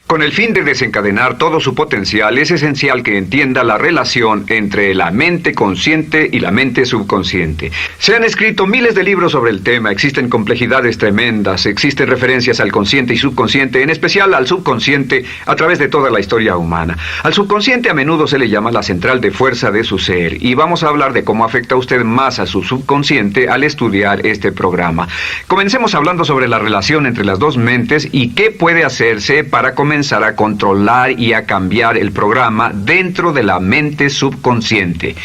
Con el fin de desencadenar todo su potencial, es esencial que entienda la relación entre la mente consciente y la mente subconsciente. Se han escrito miles de libros sobre el tema, existen complejidades tremendas, existen referencias al consciente y subconsciente, en especial al subconsciente, a través de toda la historia humana. Al subconsciente a menudo se le llama la central de fuerza de su ser, y vamos a hablar de cómo afecta usted más a su subconsciente al estudiar este programa. Comencemos hablando sobre la relación entre las dos mentes y qué puede hacerse para comenzar a controlar y a cambiar el programa dentro de la mente subconsciente.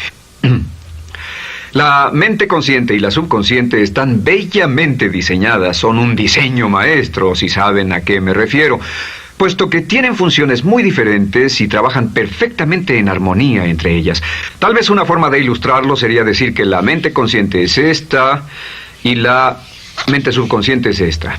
La mente consciente y la subconsciente están bellamente diseñadas, son un diseño maestro, si saben a qué me refiero, puesto que tienen funciones muy diferentes y trabajan perfectamente en armonía entre ellas. Tal vez una forma de ilustrarlo sería decir que la mente consciente es esta y la mente subconsciente es esta.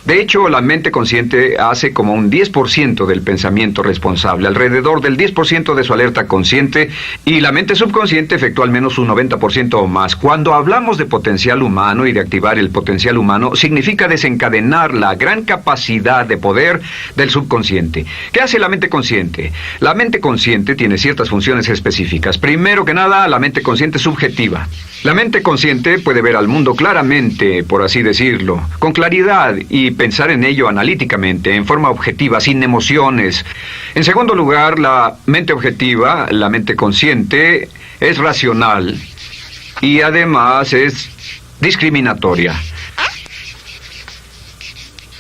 De hecho, la mente consciente hace como un 10% del pensamiento responsable, alrededor del 10% de su alerta consciente, y la mente subconsciente efectúa al menos un 90% o más. Cuando hablamos de potencial humano y de activar el potencial humano, significa desencadenar la gran capacidad de poder del subconsciente. ¿Qué hace la mente consciente? La mente consciente tiene ciertas funciones específicas. Primero que nada, la mente consciente es subjetiva. La mente consciente puede ver al mundo claramente, por así decirlo, con claridad y pensar en ello analíticamente, en forma objetiva, sin emociones. En segundo lugar, la mente objetiva, la mente consciente, es racional y además es discriminatoria.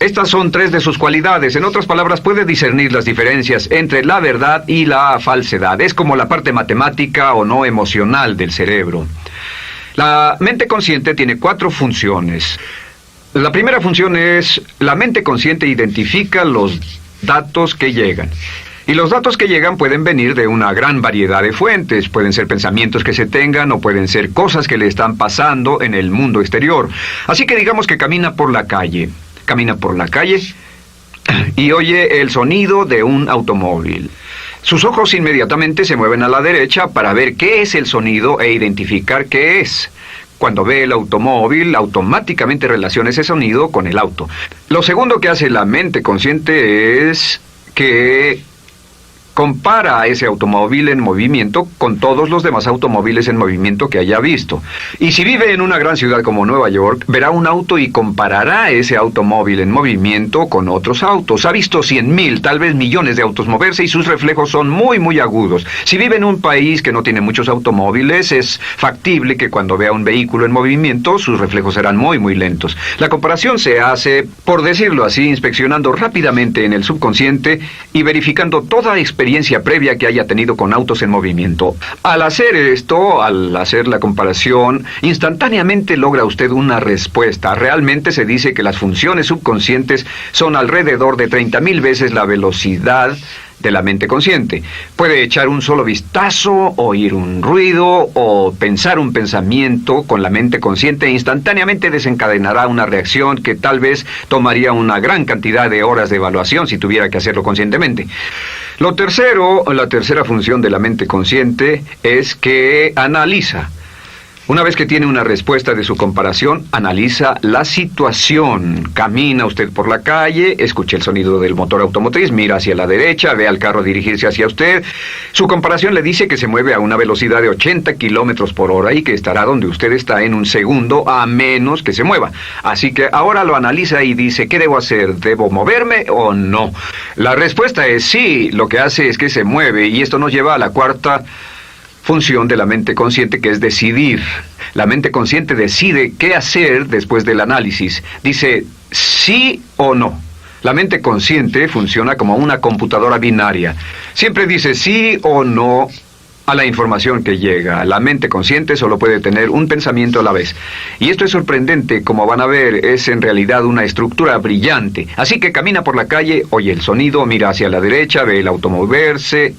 Estas son tres de sus cualidades. En otras palabras, puede discernir las diferencias entre la verdad y la falsedad. Es como la parte matemática o no emocional del cerebro. La mente consciente tiene 4 funciones. La primera función es, la mente consciente identifica los datos que llegan. Y los datos que llegan pueden venir de una gran variedad de fuentes. Pueden ser pensamientos que se tengan o pueden ser cosas que le están pasando en el mundo exterior. Así que digamos que camina por la calle. Camina por la calle y oye el sonido de un automóvil. Sus ojos inmediatamente se mueven a la derecha para ver qué es el sonido e identificar qué es. Cuando ve el automóvil, automáticamente relaciona ese sonido con el auto. Lo segundo que hace la mente consciente es que compara a ese automóvil en movimiento con todos los demás automóviles en movimiento que haya visto. Y si vive en una gran ciudad como Nueva York, verá un auto y comparará ese automóvil en movimiento con otros autos. Ha visto 100,000, tal vez millones de autos moverse y sus reflejos son muy, muy agudos. Si vive en un país que no tiene muchos automóviles, es factible que cuando vea un vehículo en movimiento, sus reflejos serán muy, muy lentos. La comparación se hace, por decirlo así, inspeccionando rápidamente en el subconsciente y verificando toda experiencia previa que haya tenido con autos en movimiento. Al hacer esto, al hacer la comparación, instantáneamente logra usted una respuesta. Realmente se dice que las funciones subconscientes son alrededor de 30,000 veces la velocidad de la mente consciente. Puede echar un solo vistazo, oír un ruido o pensar un pensamiento con la mente consciente e instantáneamente desencadenará una reacción que tal vez tomaría una gran cantidad de horas de evaluación si tuviera que hacerlo conscientemente. La tercera función de la mente consciente es que analiza. Una vez que tiene una respuesta de su comparación, analiza la situación. Camina usted por la calle, escucha el sonido del motor automotriz, mira hacia la derecha, ve al carro dirigirse hacia usted. Su comparación le dice que se mueve a una velocidad de 80 kilómetros por hora y que estará donde usted está en un segundo, a menos que se mueva. Así que ahora lo analiza y dice, ¿qué debo hacer? ¿Debo moverme o no? La respuesta es sí, lo que hace es que se mueve, y esto nos lleva a la cuarta función de la mente consciente, que es decidir. La mente consciente decide qué hacer después del análisis. Dice sí o no. La mente consciente funciona como una computadora binaria. Siempre dice sí o no a la información que llega. La mente consciente solo puede tener un pensamiento a la vez. Y esto es sorprendente, como van a ver, es en realidad una estructura brillante. Así que camina por la calle, oye el sonido, mira hacia la derecha, ve el auto moverse,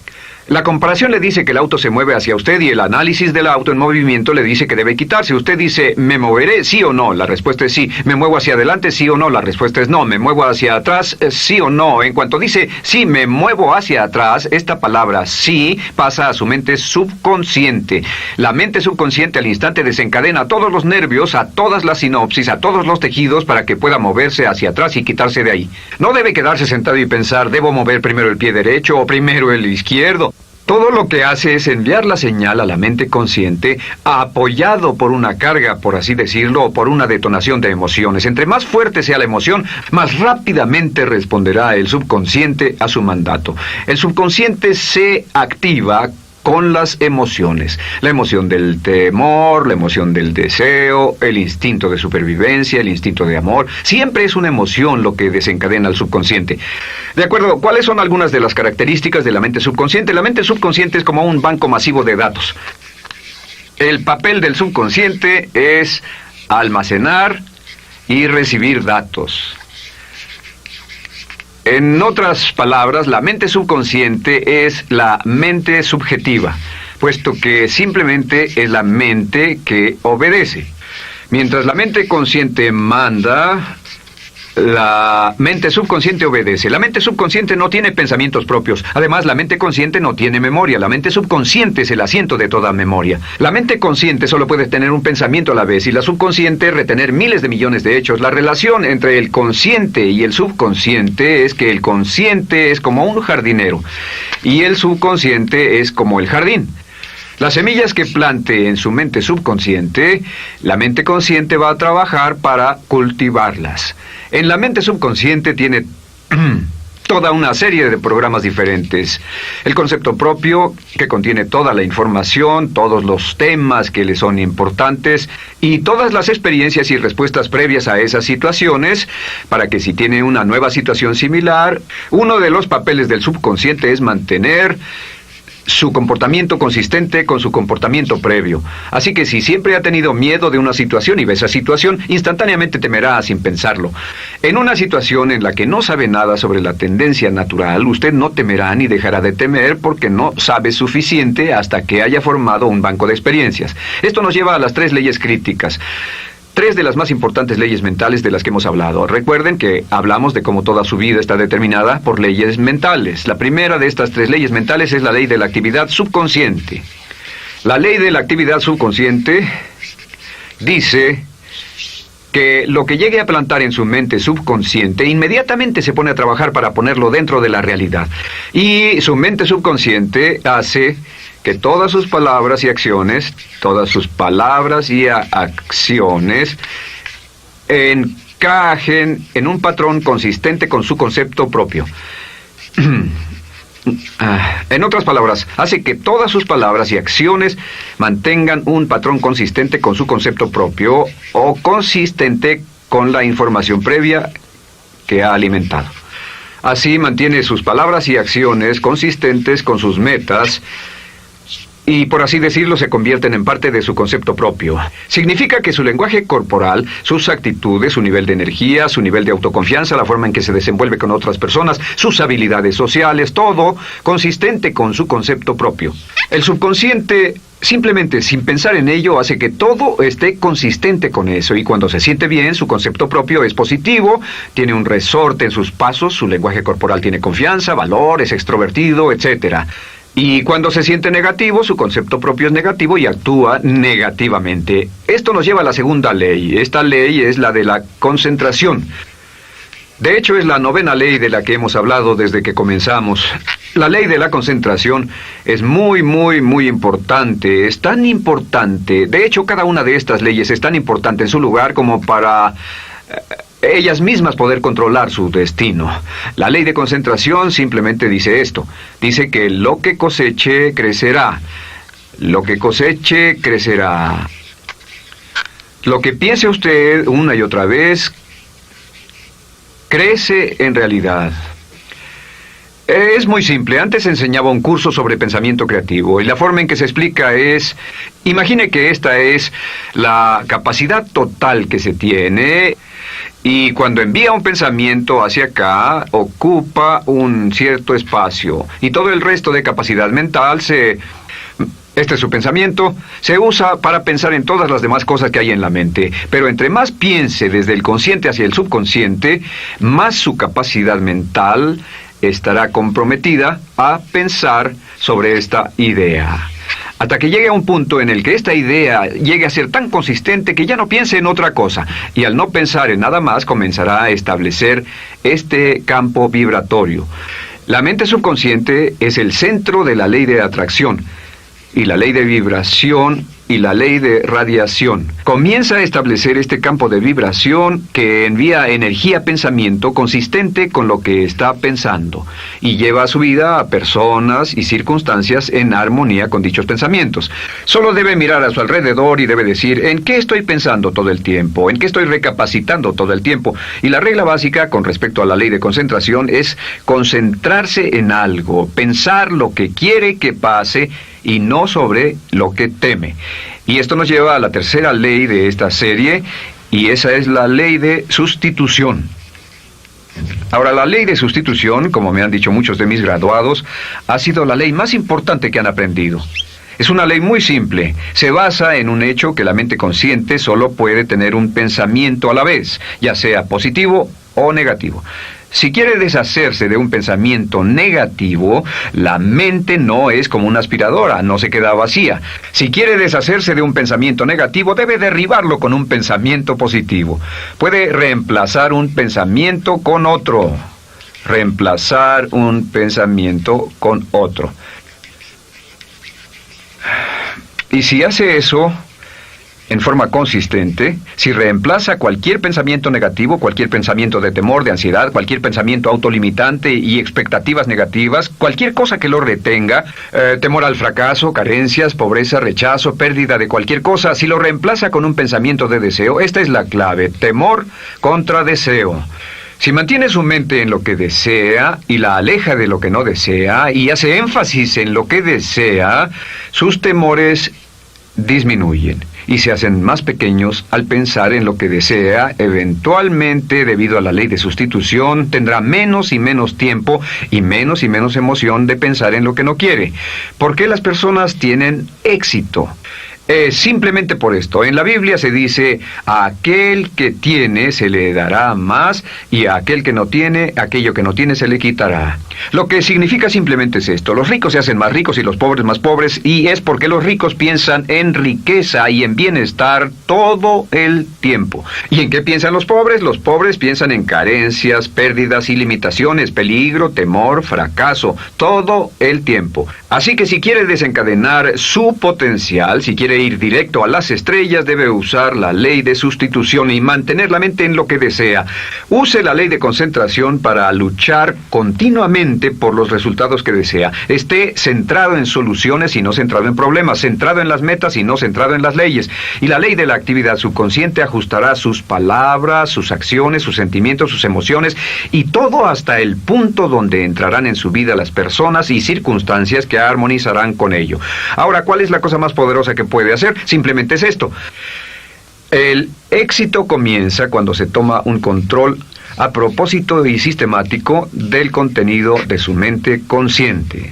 La comparación le dice que el auto se mueve hacia usted y el análisis del auto en movimiento le dice que debe quitarse. Usted dice, ¿me moveré? ¿Sí o no? La respuesta es sí. ¿Me muevo hacia adelante? ¿Sí o no? La respuesta es no. ¿Me muevo hacia atrás? ¿Sí o no? En cuanto dice, sí, me muevo hacia atrás, esta palabra sí pasa a su mente subconsciente. La mente subconsciente al instante desencadena a todos los nervios, a todas las sinapsis, a todos los tejidos para que pueda moverse hacia atrás y quitarse de ahí. No debe quedarse sentado y pensar, ¿debo mover primero el pie derecho o primero el izquierdo? Todo lo que hace es enviar la señal a la mente consciente, apoyado por una carga, por así decirlo, o por una detonación de emociones. Entre más fuerte sea la emoción, más rápidamente responderá el subconsciente a su mandato. El subconsciente se activa con las emociones. La emoción del temor, la emoción del deseo, el instinto de supervivencia, el instinto de amor. Siempre es una emoción lo que desencadena al subconsciente. De acuerdo, ¿cuáles son algunas de las características de la mente subconsciente? La mente subconsciente es como un banco masivo de datos. El papel del subconsciente es almacenar y recibir datos. En otras palabras, la mente subconsciente es la mente subjetiva, puesto que simplemente es la mente que obedece. Mientras la mente consciente manda, la mente subconsciente obedece. La mente subconsciente no tiene pensamientos propios. Además, la mente consciente no tiene memoria. La mente subconsciente es el asiento de toda memoria. La mente consciente solo puede tener un pensamiento a la vez y la subconsciente retener miles de millones de hechos. La relación entre el consciente y el subconsciente es que el consciente es como un jardinero y el subconsciente es como el jardín. Las semillas que plante en su mente subconsciente, la mente consciente va a trabajar para cultivarlas. En la mente subconsciente tiene toda una serie de programas diferentes. El concepto propio, que contiene toda la información, todos los temas que le son importantes y todas las experiencias y respuestas previas a esas situaciones, para que si tiene una nueva situación similar, uno de los papeles del subconsciente es mantener su comportamiento consistente con su comportamiento previo. Así que si siempre ha tenido miedo de una situación y ve esa situación, instantáneamente temerá sin pensarlo. En una situación en la que no sabe nada sobre la tendencia natural, usted no temerá ni dejará de temer porque no sabe suficiente hasta que haya formado un banco de experiencias. Esto nos lleva a las 3 leyes críticas. 3 de las más importantes leyes mentales de las que hemos hablado. Recuerden que hablamos de cómo toda su vida está determinada por leyes mentales. La primera de estas 3 leyes mentales es la ley de la actividad subconsciente. La ley de la actividad subconsciente dice que lo que llegue a plantar en su mente subconsciente inmediatamente se pone a trabajar para ponerlo dentro de la realidad. Y su mente subconsciente hace que todas sus palabras y acciones, encajen en un patrón consistente con su concepto propio. En otras palabras, hace que todas sus palabras y acciones mantengan un patrón consistente con su concepto propio o consistente con la información previa que ha alimentado. Así mantiene sus palabras y acciones consistentes con sus metas y, por así decirlo, se convierten en parte de su concepto propio. Significa que su lenguaje corporal, sus actitudes, su nivel de energía, su nivel de autoconfianza, la forma en que se desenvuelve con otras personas, sus habilidades sociales, todo consistente con su concepto propio. El subconsciente, simplemente sin pensar en ello, hace que todo esté consistente con eso, y cuando se siente bien, su concepto propio es positivo, tiene un resorte en sus pasos, su lenguaje corporal tiene confianza, valor, es extrovertido, etc. Y cuando se siente negativo, su concepto propio es negativo y actúa negativamente. Esto nos lleva a la segunda ley. Esta ley es la de la concentración. De hecho, es la 9ª ley de la que hemos hablado desde que comenzamos. La ley de la concentración es muy importante. Es tan importante. De hecho, cada una de estas leyes es tan importante en su lugar como para ellas mismas poder controlar su destino. La ley de concentración simplemente dice esto. Dice que lo que coseche, crecerá. Lo que coseche, crecerá. Lo que piense usted una y otra vez, crece en realidad. Es muy simple. Antes enseñaba un curso sobre pensamiento creativo y la forma en que se explica es, imagine que esta es la capacidad total que se tiene y cuando envía un pensamiento hacia acá ocupa un cierto espacio y todo el resto de capacidad mental este es su pensamiento, se usa para pensar en todas las demás cosas que hay en la mente. Pero entre más piense desde el consciente hacia el subconsciente, más su capacidad mental estará comprometida a pensar sobre esta idea. Hasta que llegue a un punto en el que esta idea llegue a ser tan consistente que ya no piense en otra cosa. Y al no pensar en nada más, comenzará a establecer este campo vibratorio. La mente subconsciente es el centro de la ley de atracción. Y la ley de vibración y la ley de radiación. Comienza a establecer este campo de vibración que envía energía-pensamiento consistente con lo que está pensando y lleva a su vida a personas y circunstancias en armonía con dichos pensamientos. Solo debe mirar a su alrededor y debe decir, ¿en qué estoy pensando todo el tiempo? ¿En qué estoy recapacitando todo el tiempo? Y la regla básica con respecto a la ley de concentración es concentrarse en algo, pensar lo que quiere que pase y no sobre lo que teme. Y esto nos lleva a la tercera ley de esta serie, y esa es la ley de sustitución. Ahora, la ley de sustitución, como me han dicho muchos de mis graduados, ha sido la ley más importante que han aprendido. Es una ley muy simple. Se basa en un hecho que la mente consciente solo puede tener un pensamiento a la vez, ya sea positivo o negativo. Si quiere deshacerse de un pensamiento negativo, la mente no es como una aspiradora, no se queda vacía. Si quiere deshacerse de un pensamiento negativo, debe derribarlo con un pensamiento positivo. Puede reemplazar un pensamiento con otro. Reemplazar un pensamiento con otro. Y si hace eso en forma consistente, si reemplaza cualquier pensamiento negativo, cualquier pensamiento de temor, de ansiedad, cualquier pensamiento autolimitante y expectativas negativas, cualquier cosa que lo retenga, temor al fracaso, carencias, pobreza, rechazo, pérdida de cualquier cosa, si lo reemplaza con un pensamiento de deseo, esta es la clave, temor contra deseo. Si mantiene su mente en lo que desea y la aleja de lo que no desea y hace énfasis en lo que desea, sus temores disminuyen y se hacen más pequeños al pensar en lo que desea. Eventualmente, debido a la ley de sustitución, tendrá menos y menos tiempo y menos emoción de pensar en lo que no quiere. ¿Por qué las personas tienen éxito? Simplemente por esto. En la Biblia se dice, a aquel que tiene se le dará más, y a aquel que no tiene, aquello que no tiene se le quitará. Lo que significa simplemente es esto. Los ricos se hacen más ricos y los pobres más pobres, y es porque los ricos piensan en riqueza y en bienestar todo el tiempo. ¿Y en qué piensan los pobres? Los pobres piensan en carencias, pérdidas y limitaciones, peligro, temor, fracaso, todo el tiempo. Así que si quiere desencadenar su potencial, si quiere ir directo a las estrellas, debe usar la ley de sustitución y mantener la mente en lo que desea. Use la ley de concentración para luchar continuamente por los resultados que desea. Esté centrado en soluciones y no centrado en problemas, centrado en las metas y no centrado en las leyes. Y la ley de la actividad subconsciente ajustará sus palabras, sus acciones, sus sentimientos, sus emociones y todo hasta el punto donde entrarán en su vida las personas y circunstancias que armonizarán con ello. Ahora, ¿cuál es la cosa más poderosa que puede hacer? Simplemente es esto. El éxito comienza cuando se toma un control a propósito y sistemático del contenido de su mente consciente.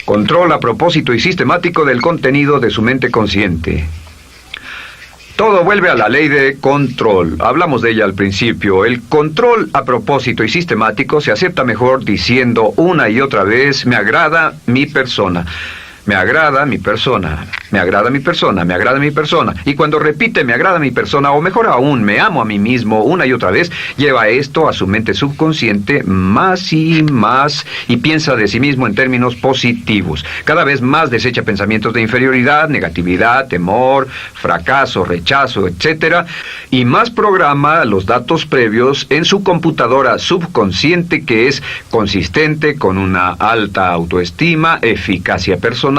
Control a propósito y sistemático del contenido de su mente consciente. Todo vuelve a la ley de control. Hablamos de ella al principio. El control a propósito y sistemático se acepta mejor diciendo una y otra vez, me agrada mi persona. Me agrada mi persona, me agrada mi persona, me agrada mi persona. Y cuando repite me agrada mi persona, o mejor aún, me amo a mí mismo una y otra vez, lleva esto a su mente subconsciente más y más y piensa de sí mismo en términos positivos. Cada vez más desecha pensamientos de inferioridad, negatividad, temor, fracaso, rechazo, etc. Y más programa los datos previos en su computadora subconsciente, que es consistente con una alta autoestima, eficacia personal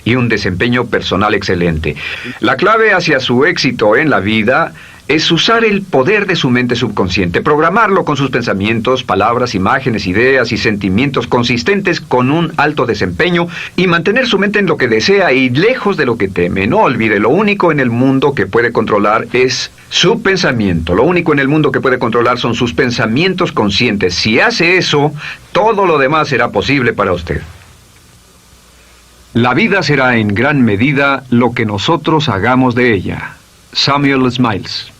y un desempeño personal excelente. La clave hacia su éxito en la vida es usar el poder de su mente subconsciente, programarlo con sus pensamientos, palabras, imágenes, ideas y sentimientos consistentes con un alto desempeño y mantener su mente en lo que desea y lejos de lo que teme. No olvide, lo único en el mundo que puede controlar es su pensamiento. Lo único en el mundo que puede controlar son sus pensamientos conscientes. Si hace eso, todo lo demás será posible para usted. La vida será en gran medida lo que nosotros hagamos de ella. Samuel Smiles.